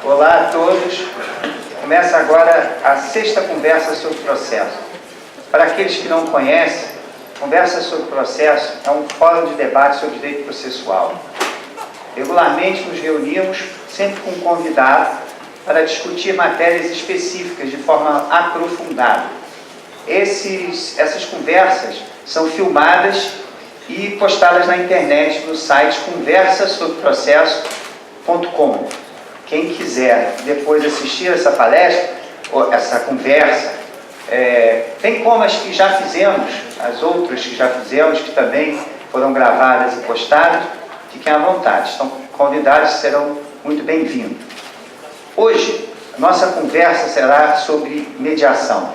Olá a todos. Começa agora a sexta conversa sobre processo. Para aqueles que não conhecem, Conversa sobre Processo é um fórum de debate sobre direito processual. Regularmente nos reunimos, sempre com um convidado, para discutir matérias específicas de forma aprofundada. Essas conversas são filmadas e postadas na internet no site conversasobreprocesso.com. Quem quiser depois assistir essa palestra, ou essa conversa, tem como as que já fizemos, as outras que já fizemos, que também foram gravadas e postadas, fiquem à vontade, estão convidados, serão muito bem-vindos. Hoje, a nossa conversa será sobre mediação,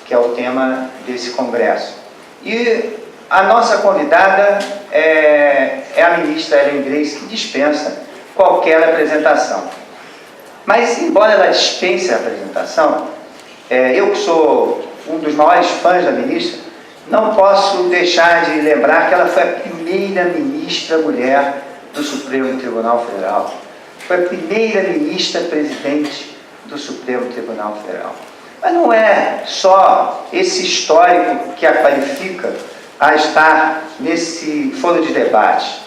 que é o tema desse congresso. E a nossa convidada é a ministra Ellen Grace, que dispensa qualquer apresentação. Mas, embora ela dispense a apresentação, eu que sou um dos maiores fãs da ministra, não posso deixar de lembrar que ela foi a primeira ministra mulher do Supremo Tribunal Federal. Foi a primeira ministra presidente do Supremo Tribunal Federal. Mas não é só esse histórico que a qualifica a estar nesse fórum de debate.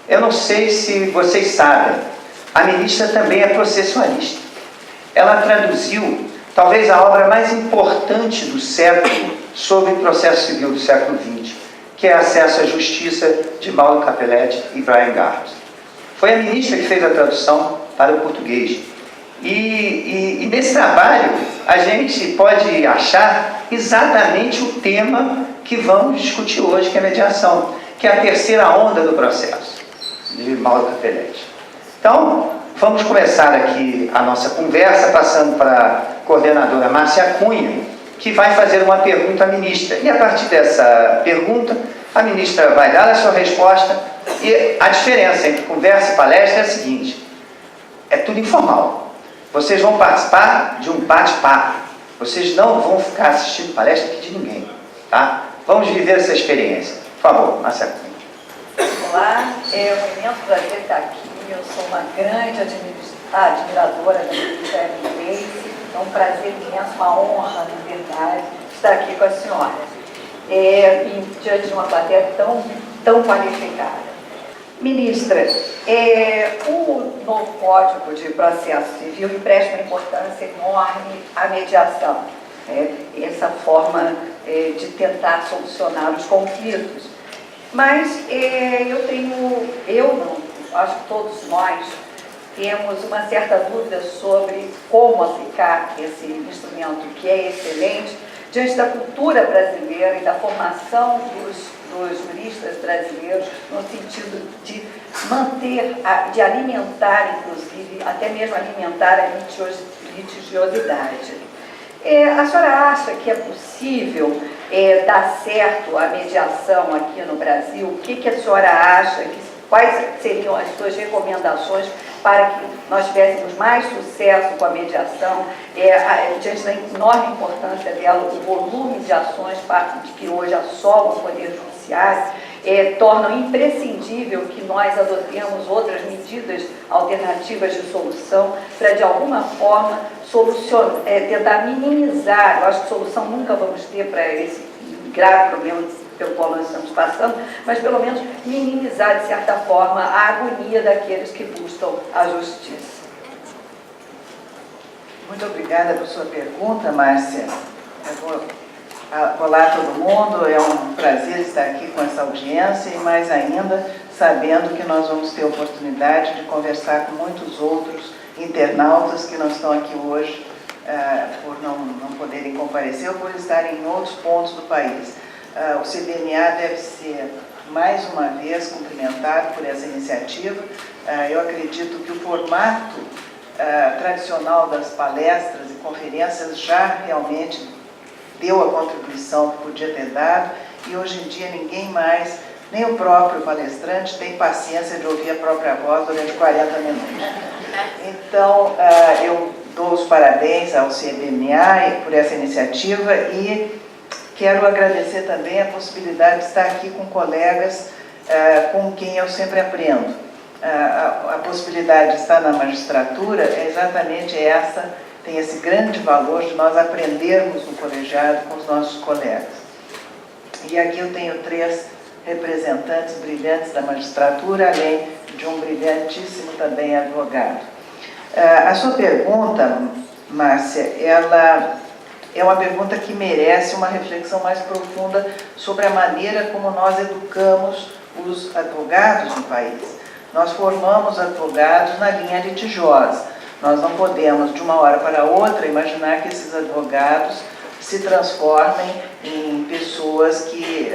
Eu não sei se vocês sabem, a ministra também é processualista. Ela traduziu talvez a obra mais importante do século sobre processo civil do século XX, que é Acesso à Justiça, de Mauro Capelletti e Brian Garth. Foi a ministra que fez a tradução para o português. E nesse trabalho a gente pode achar exatamente o tema que vamos discutir hoje, que é a mediação, que é a terceira onda do processo, de Mauro Capelletti. Então, vamos começar aqui a nossa conversa, passando para a coordenadora Márcia Cunha, que vai fazer uma pergunta à ministra. E a partir dessa pergunta, a ministra vai dar a sua resposta. E a diferença entre conversa e palestra é a seguinte: é tudo informal. Vocês vão participar de um bate-papo. Vocês não vão ficar assistindo palestra aqui de ninguém, tá? Vamos viver essa experiência. Por favor, Márcia Cunha. Olá, é um imenso prazer estar aqui. Eu sou uma grande admiradora da ministra Ellen Grace. É um prazer imenso, uma honra, na verdade, estar aqui com a senhora. Diante de uma plateia tão qualificada. Ministra, o novo Código de Processo Civil empresta uma importância enorme à mediação. Essa forma de tentar solucionar os conflitos. Mas acho que todos nós temos uma certa dúvida sobre como aplicar esse instrumento, que é excelente, diante da cultura brasileira e da formação dos juristas brasileiros, no sentido de manter, de alimentar, inclusive, até mesmo alimentar a litigiosidade. A senhora acha que é possível dar certo a mediação aqui no Brasil? O que a senhora acha, quais seriam as suas recomendações para que nós tivéssemos mais sucesso com a mediação, diante da enorme importância dela, o volume de ações que hoje assolam o Poder Judiciário, tornam imprescindível que nós adotemos outras medidas alternativas de solução para, de alguma forma, tentar minimizar. Eu acho que solução nunca vamos ter para esse grave problema pelo qual nós estamos passando, mas pelo menos minimizar, de certa forma, a agonia daqueles que buscam a justiça. Muito obrigada por sua pergunta, Márcia. Olá a todo mundo, é um prazer estar aqui com essa audiência e mais ainda sabendo que nós vamos ter a oportunidade de conversar com muitos outros internautas que não estão aqui hoje por não poderem comparecer ou por estarem em outros pontos do país. O CBMA deve ser, mais uma vez, cumprimentado por essa iniciativa. Eu acredito que o formato tradicional das palestras e conferências já realmente deu a contribuição que podia ter dado, e hoje em dia ninguém mais, nem o próprio palestrante, tem paciência de ouvir a própria voz durante 40 minutos. Então, eu dou os parabéns ao CBMA por essa iniciativa e quero agradecer também a possibilidade de estar aqui com colegas com quem eu sempre aprendo. a possibilidade de estar na magistratura é exatamente essa, tem esse grande valor de nós aprendermos no colegiado com os nossos colegas. E aqui eu tenho 3 representantes brilhantes da magistratura, além de um brilhantíssimo também advogado. A sua pergunta, Márcia, ela é uma pergunta que merece uma reflexão mais profunda sobre a maneira como nós educamos os advogados no país. Nós formamos advogados na linha litigiosa. Nós não podemos, de uma hora para outra, imaginar que esses advogados se transformem em pessoas que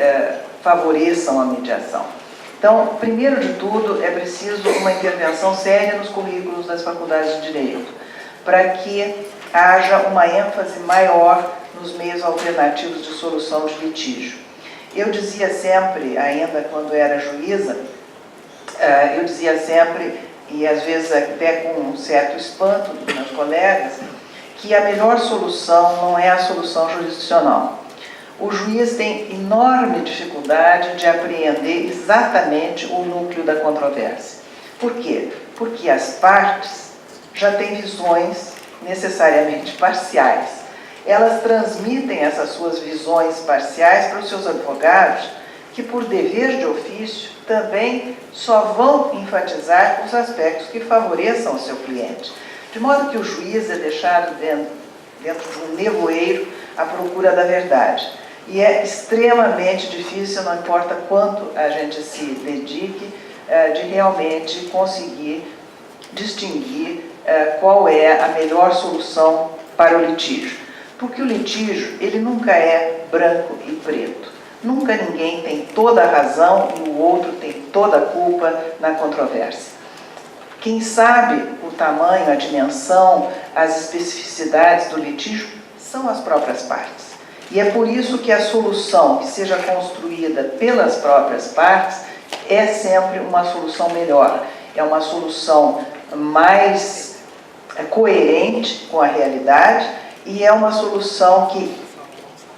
favoreçam a mediação. Então, primeiro de tudo, é preciso uma intervenção séria nos currículos das faculdades de Direito, para que haja uma ênfase maior nos meios alternativos de solução de litígio. Eu dizia sempre, ainda quando era juíza, eu dizia sempre, e às vezes até com um certo espanto dos meus colegas, que a melhor solução não é a solução jurisdicional. O juiz tem enorme dificuldade de apreender exatamente o núcleo da controvérsia. Por quê? Porque as partes já têm visões necessariamente parciais. Elas transmitem essas suas visões parciais para os seus advogados, que por dever de ofício também só vão enfatizar os aspectos que favoreçam o seu cliente. De modo que o juiz é deixado dentro de um nevoeiro à procura da verdade. E é extremamente difícil, não importa quanto a gente se dedique, de realmente conseguir distinguir qual é a melhor solução para o litígio. Porque o litígio, ele nunca é branco e preto. Nunca ninguém tem toda a razão e o outro tem toda a culpa na controvérsia. Quem sabe o tamanho, a dimensão, as especificidades do litígio são as próprias partes. E é por isso que a solução que seja construída pelas próprias partes é sempre uma solução melhor. É uma solução mais coerente com a realidade e é uma solução que,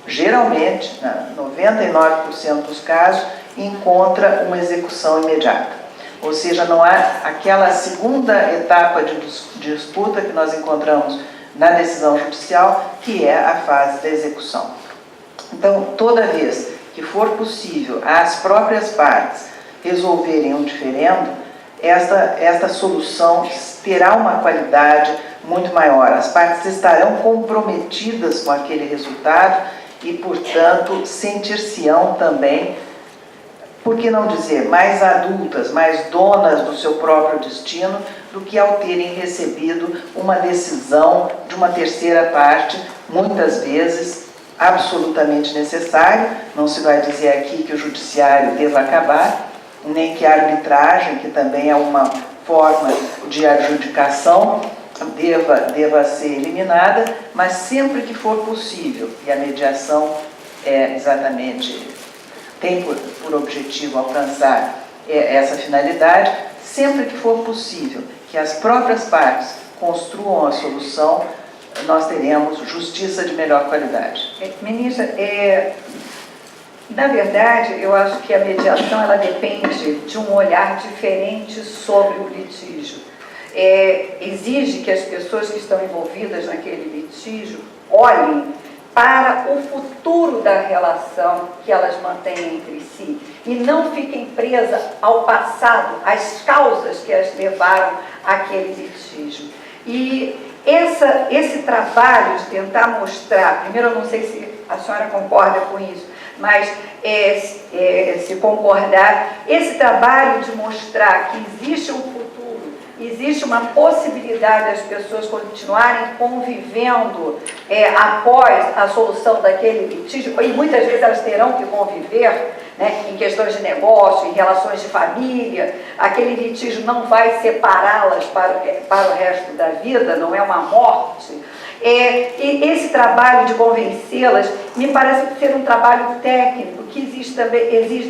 geralmente, 99% dos casos, encontra uma execução imediata. Ou seja, não há aquela segunda etapa de disputa que nós encontramos na decisão judicial, que é a fase da execução. Então, toda vez que for possível as próprias partes resolverem um diferendo, esta solução terá uma qualidade muito maior. As partes estarão comprometidas com aquele resultado e, portanto, sentir-se-ão também, por que não dizer, mais adultas, mais donas do seu próprio destino, do que ao terem recebido uma decisão de uma terceira parte, muitas vezes absolutamente necessário. Não se vai dizer aqui que o judiciário deva acabar, nem que a arbitragem, que também é uma forma de adjudicação, deva ser eliminada, mas sempre que for possível, e a mediação é exatamente, tem por objetivo alcançar essa finalidade, sempre que for possível que as próprias partes construam a solução, nós teremos justiça de melhor qualidade. Ministra, na verdade, eu acho que a mediação ela depende de um olhar diferente sobre o litígio. Exige que as pessoas que estão envolvidas naquele litígio olhem para o futuro da relação que elas mantêm entre si e não fiquem presas ao passado, às causas que as levaram àquele litígio. E esse trabalho de tentar mostrar, primeiro eu não sei se a senhora concorda com isso, mas se concordar, esse trabalho de mostrar que existe um futuro, existe uma possibilidade das pessoas continuarem convivendo após a solução daquele litígio, e muitas vezes elas terão que conviver, né, em questões de negócio, em relações de família, aquele litígio não vai separá-las para o resto da vida, não é uma morte. E esse trabalho de convencê-las me parece ser um trabalho técnico, que existe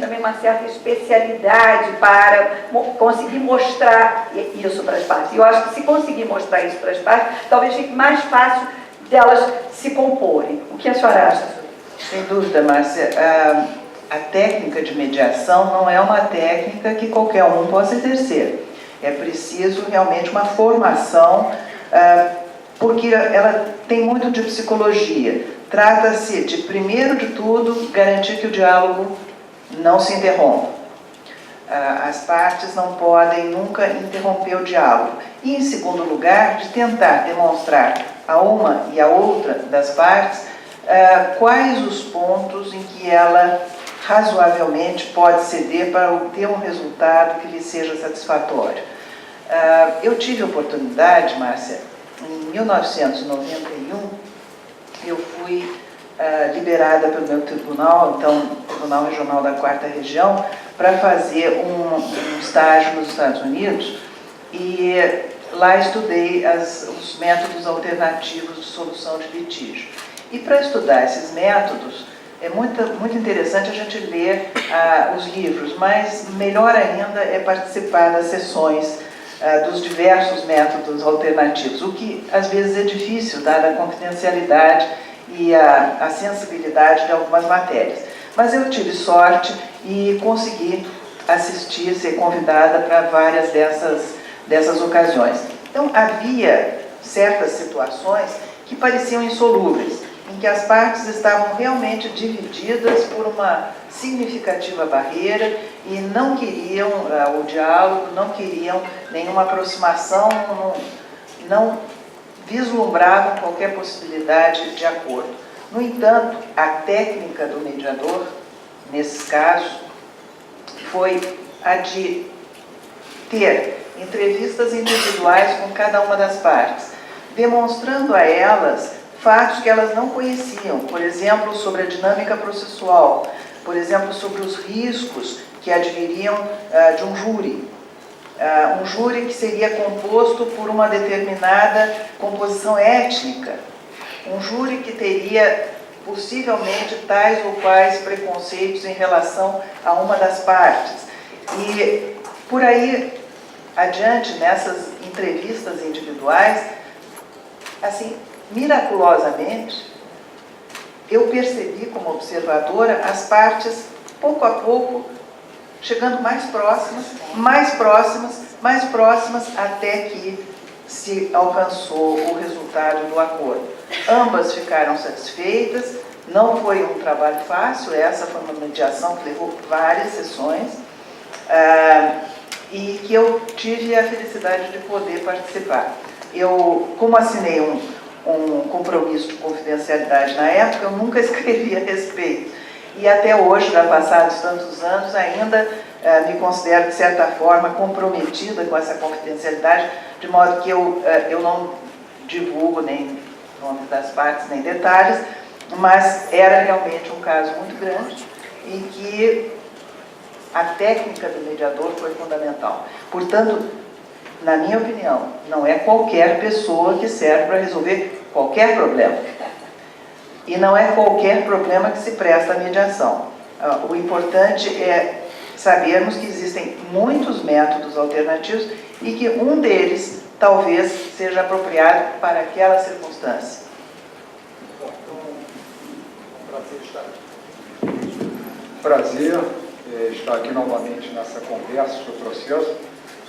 também uma certa especialidade para conseguir mostrar isso para as partes. E eu acho que se conseguir mostrar isso para as partes, talvez fique mais fácil delas se comporem. O que a senhora acha? Sem dúvida, Márcia. A técnica de mediação não é uma técnica que qualquer um possa exercer. É preciso realmente uma formação, porque ela tem muito de psicologia. Trata-se de, primeiro de tudo, garantir que o diálogo não se interrompa. As partes não podem nunca interromper o diálogo. E, em segundo lugar, de tentar demonstrar a uma e a outra das partes quais os pontos em que ela razoavelmente pode ceder para obter um resultado que lhe seja satisfatório. Eu tive a oportunidade, Márcia, em 1991, eu fui liberada pelo meu tribunal, então, Tribunal Regional da 4ª Região, para fazer um estágio nos Estados Unidos, e lá estudei os métodos alternativos de solução de litígio. E para estudar esses métodos, é muito interessante a gente ler os livros, mas melhor ainda é participar das sessões dos diversos métodos alternativos, o que às vezes é difícil, dada a confidencialidade e a sensibilidade de algumas matérias. Mas eu tive sorte e consegui assistir, ser convidada para várias dessas ocasiões. Então, havia certas situações que pareciam insolúveis, em que as partes estavam realmente divididas por uma significativa barreira e não queriam o diálogo, não queriam nenhuma aproximação, não vislumbravam qualquer possibilidade de acordo. No entanto, a técnica do mediador, nesses casos, foi a de ter entrevistas individuais com cada uma das partes, demonstrando a elas fatos que elas não conheciam, por exemplo, sobre a dinâmica processual, por exemplo, sobre os riscos que adviriam de um júri. Um júri que seria composto por uma determinada composição étnica, um júri que teria possivelmente tais ou quais preconceitos em relação a uma das partes. E por aí adiante, nessas entrevistas individuais, assim, miraculosamente, eu percebi como observadora as partes, pouco a pouco, chegando mais próximas, até que se alcançou o resultado do acordo. Ambas ficaram satisfeitas, não foi um trabalho fácil, essa foi uma mediação que levou várias sessões, e que eu tive a felicidade de poder participar. Eu, como assinei um compromisso de confidencialidade na época, eu nunca escrevi a respeito. E até hoje, já passados tantos anos, ainda me considero, de certa forma, comprometida com essa confidencialidade, de modo que eu não divulgo nem nomes das partes, nem detalhes, mas era realmente um caso muito grande em que a técnica do mediador foi fundamental. Portanto, na minha opinião, não é qualquer pessoa que serve para resolver qualquer problema. E não é qualquer problema que se presta à mediação. O importante é sabermos que existem muitos métodos alternativos e que um deles talvez seja apropriado para aquela circunstância. Prazer estar aqui novamente nessa conversa sobre o processo,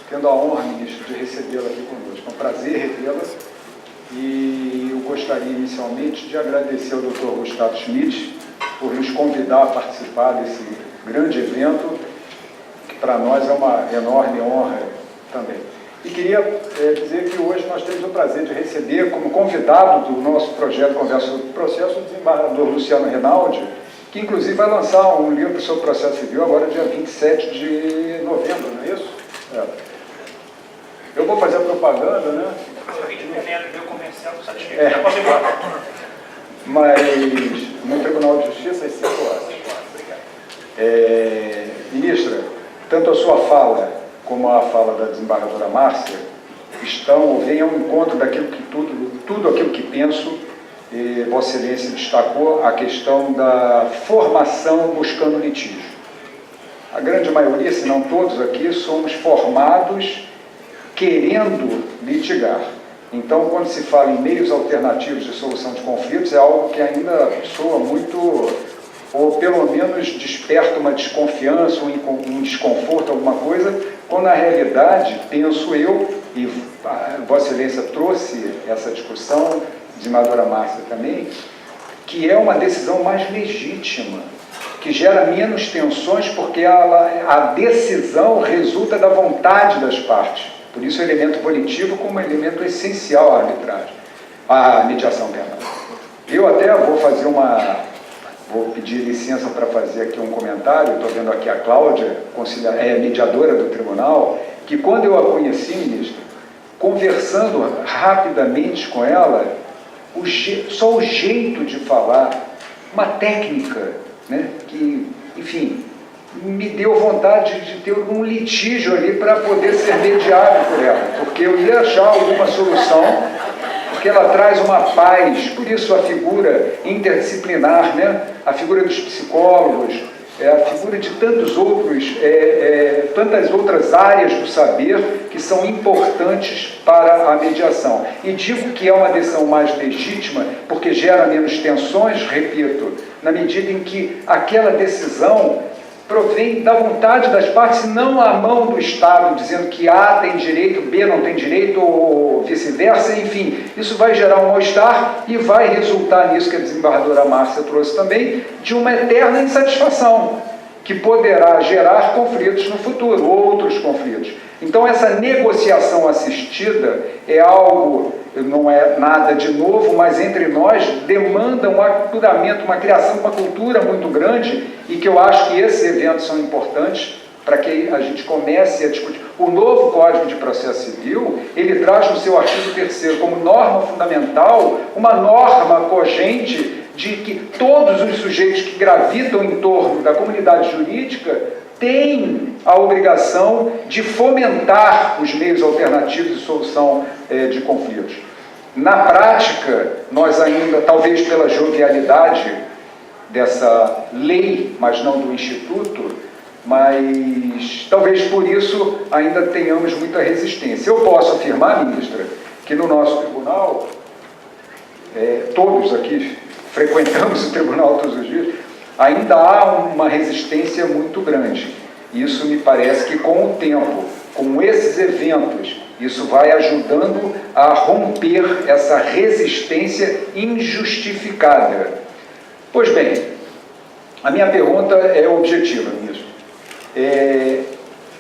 tendo a honra, ministro, de recebê-la aqui conosco. É um prazer revê-la e eu gostaria inicialmente de agradecer ao Dr. Gustavo Schmidt por nos convidar a participar desse grande evento, que para nós é uma enorme honra também. E queria dizer que hoje nós temos o prazer de receber como convidado do nosso projeto Conversa sobre o Processo o desembargador Luciano Rinaldi, que inclusive vai lançar um livro sobre o processo civil agora dia 27 de novembro, não é isso? Eu vou fazer a propaganda, né? Meu comercial satisfeito. Já posso ir embora. Mas no Tribunal de Justiça às 5 horas. Obrigado. Ministra, tanto a sua fala como a fala da desembargadora Márcia vêm ao encontro daquilo que tudo aquilo que penso, e Vossa Excelência destacou a questão da formação buscando litígio. A grande maioria, se não todos aqui, somos formados querendo litigar. Então, quando se fala em meios alternativos de solução de conflitos, é algo que ainda soa muito, ou pelo menos desperta uma desconfiança, um desconforto, alguma coisa, quando na realidade, penso eu, e Vossa Excelência trouxe essa discussão, desembargadora Márcia também, que é uma decisão mais legítima, que gera menos tensões, porque a decisão resulta da vontade das partes. Por isso o elemento volitivo como elemento essencial à arbitragem, à mediação penal. Eu até vou pedir licença para fazer aqui um comentário. Estou vendo aqui a Cláudia, mediadora do tribunal, que quando eu a conheci, ministro, conversando rapidamente com ela, só o jeito de falar, uma técnica, né, que, enfim, me deu vontade de ter um litígio ali para poder ser mediado por ela, porque eu ia achar alguma solução, porque ela traz uma paz. Por isso a figura interdisciplinar, né, a figura dos psicólogos, a figura de tantas outras áreas do saber que são importantes para a mediação. E digo que é uma decisão mais legítima porque gera menos tensões, repito, na medida em que aquela decisão provém da vontade das partes, não à mão do Estado, dizendo que A tem direito, B não tem direito, ou vice-versa, enfim. Isso vai gerar um mal-estar e vai resultar nisso que a desembargadora Márcia trouxe também, de uma eterna insatisfação, que poderá gerar conflitos no futuro, outros conflitos. Então, essa negociação assistida é algo, não é nada de novo, mas entre nós demanda um aculturamento, uma criação, uma cultura muito grande, e que eu acho que esses eventos são importantes para que a gente comece a discutir. O novo Código de Processo Civil, ele traz no seu artigo 3º como norma fundamental, uma norma cogente de que todos os sujeitos que gravitam em torno da comunidade jurídica têm a obrigação de fomentar os meios alternativos de solução de conflitos. Na prática, nós ainda, talvez pela jovialidade dessa lei, mas não do Instituto, mas talvez por isso ainda tenhamos muita resistência. Eu posso afirmar, ministra, que no nosso tribunal, todos aqui frequentamos o tribunal todos os dias, ainda há uma resistência muito grande. Isso me parece que com o tempo, com esses eventos, isso vai ajudando a romper essa resistência injustificada. Pois bem, a minha pergunta é objetiva, ministro.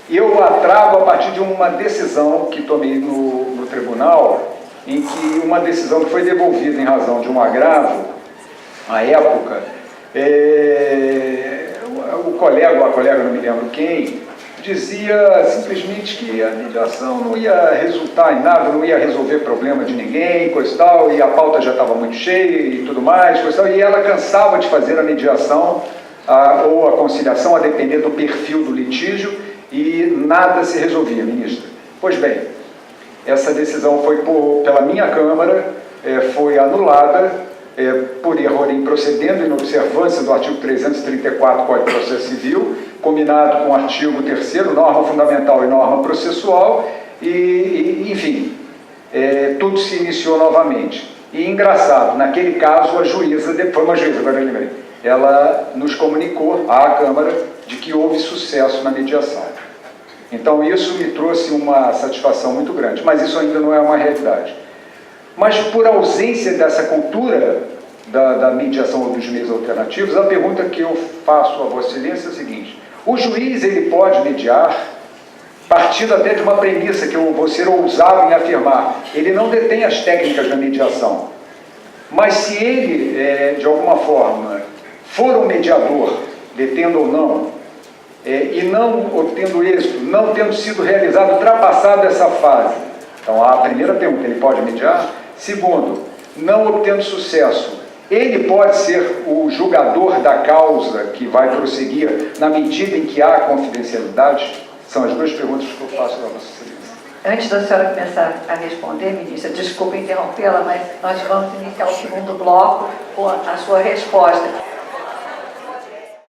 Eu a trago a partir de uma decisão que tomei no tribunal, em que uma decisão que foi devolvida em razão de um agravo, à época, o colega ou a colega, não me lembro quem, dizia simplesmente que a mediação não ia resultar em nada, não ia resolver problema de ninguém, coisa e tal, e a pauta já estava muito cheia e tudo mais, coisa e tal, e ela cansava de fazer a mediação ou a conciliação, a depender do perfil do litígio, e nada se resolvia, ministra. Pois bem, essa decisão foi pela minha Câmara, foi anulada, por erro em procedendo em observância do artigo 334 do Código de Processo Civil, combinado com o artigo 3º, norma fundamental e norma processual, e enfim, tudo se iniciou novamente. E engraçado, naquele caso a juíza, foi uma juíza, agora eu lembrei, ela nos comunicou à Câmara de que houve sucesso na mediação. Então isso me trouxe uma satisfação muito grande, mas isso ainda não é uma realidade. Mas por ausência dessa cultura da mediação ou dos meios alternativos, a pergunta que eu faço a Vossa Excelência é a seguinte: o juiz ele pode mediar, partindo até de uma premissa que eu vou ser ousado em afirmar, ele não detém as técnicas da mediação, mas se ele, de alguma forma, for um mediador, detendo ou não, e não obtendo êxito, não tendo sido realizado, ultrapassado essa fase, então a primeira pergunta, ele pode mediar? Segundo, não obtendo sucesso, ele pode ser o julgador da causa que vai prosseguir na medida em que há confidencialidade? São as duas perguntas que eu faço para Vossa Excelência. Antes da senhora começar a responder, ministra, desculpe interrompê-la, mas nós vamos iniciar o segundo bloco com a sua resposta.